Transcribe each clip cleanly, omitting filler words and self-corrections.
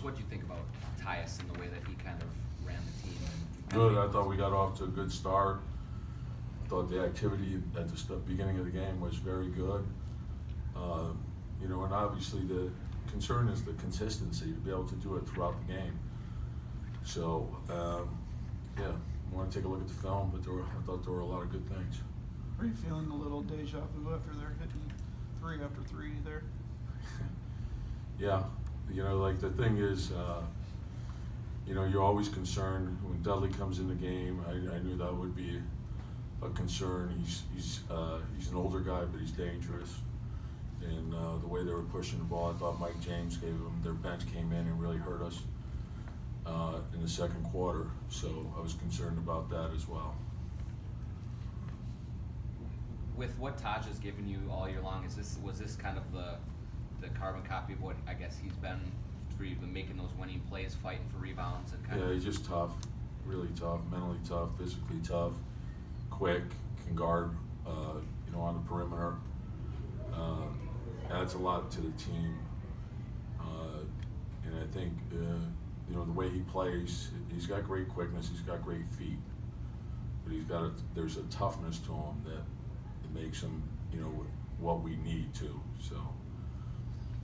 Just what do you think about Tyus and the way that he kind of ran the team? Good. I thought we got off to a good start. I thought the activity at the beginning of the game was very good. You know, and obviously the concern is the consistency to be able to do it throughout the game. So, yeah, I want to take a look at the film, but I thought there were a lot of good things. Are you feeling a little deja vu after they're hitting 3 after 3 there? Yeah, you know, like the thing is, you know, you're always concerned when Dudley comes in the game. I knew that would be a concern. He's an older guy, but he's dangerous. And the way they were pushing the ball, I thought Mike James gave them, their bench came in and really hurt us in the second quarter. So I was concerned about that as well. With what Taj has given you all year long, was this kind of the carbon copy of what I guess he's been for you, making those winning plays, fighting for rebounds, and kind of? Yeah, he's just tough, really tough, mentally tough, physically tough, quick, can guard, you know, on the perimeter. Adds a lot to the team, and I think you know, the way he plays, he's got great quickness, he's got great feet, but there's a toughness to him that makes him, you know, what we need to. So,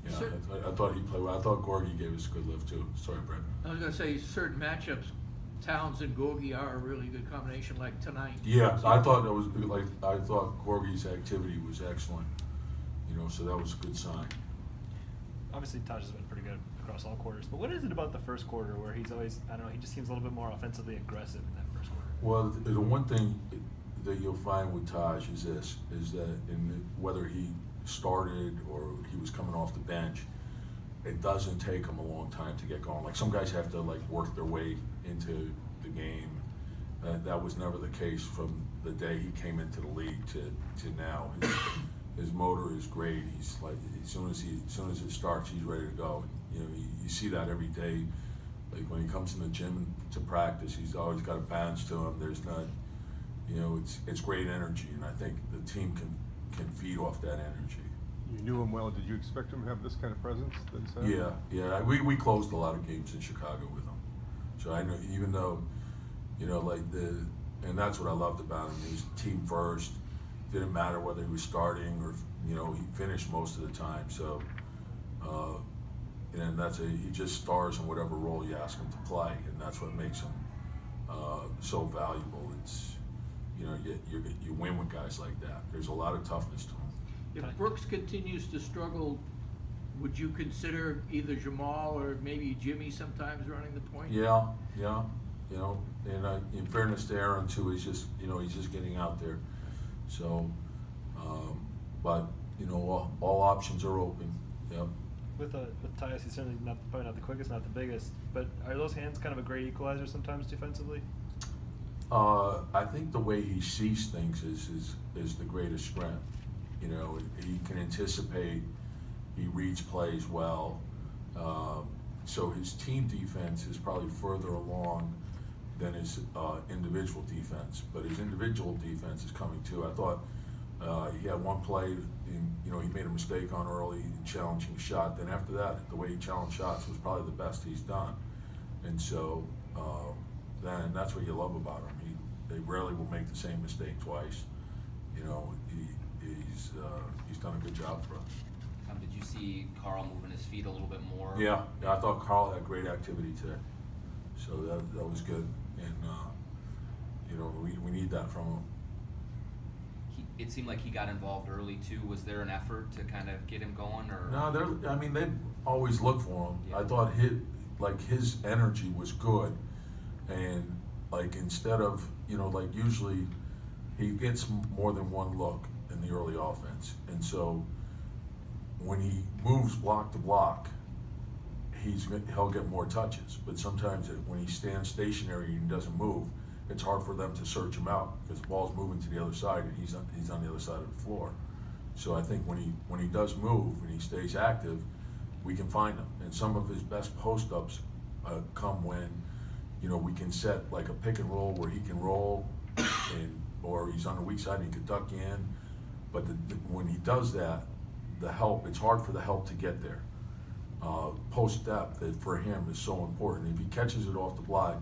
yeah, I thought he played well. I thought Gorgie gave us a good lift too. Sorry, Brett. I was going to say certain matchups, Towns and Gorgie are a really good combination, like tonight. Yeah, I thought that was like I thought Gorgie's activity was excellent. You know, so that was a good sign. Obviously, Taj has been pretty good across all quarters, but what is it about the first quarter where he's always, I don't know, he just seems a little bit more offensively aggressive in that first quarter? Well, the one thing that you'll find with Taj is that whether he started or he was coming off the bench, it doesn't take him a long time to get going. Like some guys have to like work their way into the game. That was never the case from the day he came into the league to now. His motor is great. He's like as soon as it starts, he's ready to go. You know, you see that every day. Like when he comes in the gym to practice, he's always got a bounce to him. There's not, you know, it's great energy, and I think the team can feed off that energy. You knew him well. Did you expect him to have this kind of presence that he's had? Yeah. We closed a lot of games in Chicago with him, so I know even though, you know, like and that's what I loved about him. He was team first. Didn't matter whether he was starting or, you know, he finished most of the time. So, and he just stars in whatever role you ask him to play, and that's what makes him so valuable. It's, you know, you win with guys like that. There's a lot of toughness to him. If Brooks continues to struggle, would you consider either Jamal or maybe Jimmy sometimes running the point? Yeah. You know, and in fairness to Aaron too, he's just getting out there. So, but you know, all options are open. Yep. With Tyus, he's certainly probably not the quickest, not the biggest, but are those hands kind of a great equalizer sometimes defensively? I think the way he sees things is the greatest strength. You know, he can anticipate, he reads plays well, so his team defense is probably further along than his individual defense, but his individual defense is coming too. I thought he had one play, you know, he made a mistake on early, challenging shot. Then after that, the way he challenged shots was probably the best he's done. And so then that's what you love about him. They rarely will make the same mistake twice. You know, he's done a good job for us. Did you see Carl moving his feet a little bit more? Yeah, I thought Carl had great activity today. So that was good, and you know, we need that from him. It seemed like he got involved early too. Was there an effort to kind of get him going, or? No, I mean, they always look for him. Yeah. I thought his energy was good, and like instead of, you know, like usually he gets more than one look in the early offense, and so when he moves block to block, he'll get more touches, but sometimes when he stands stationary and doesn't move, it's hard for them to search him out because the ball's moving to the other side and he's on the other side of the floor. So I think when he does move and he stays active, we can find him. And some of his best post-ups come when, you know, we can set like a pick and roll where he can roll, or he's on the weak side and he can duck in. But when he does that, it's hard for the help to get there. post depth that for him is so important. If he catches it off the block,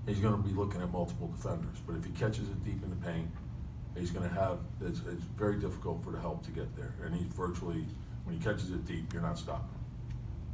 he's gonna be looking at multiple defenders. But if he catches it deep in the paint, he's gonna have, it's very difficult for the help to get there. And he's virtually, when he catches it deep, you're not stopping him.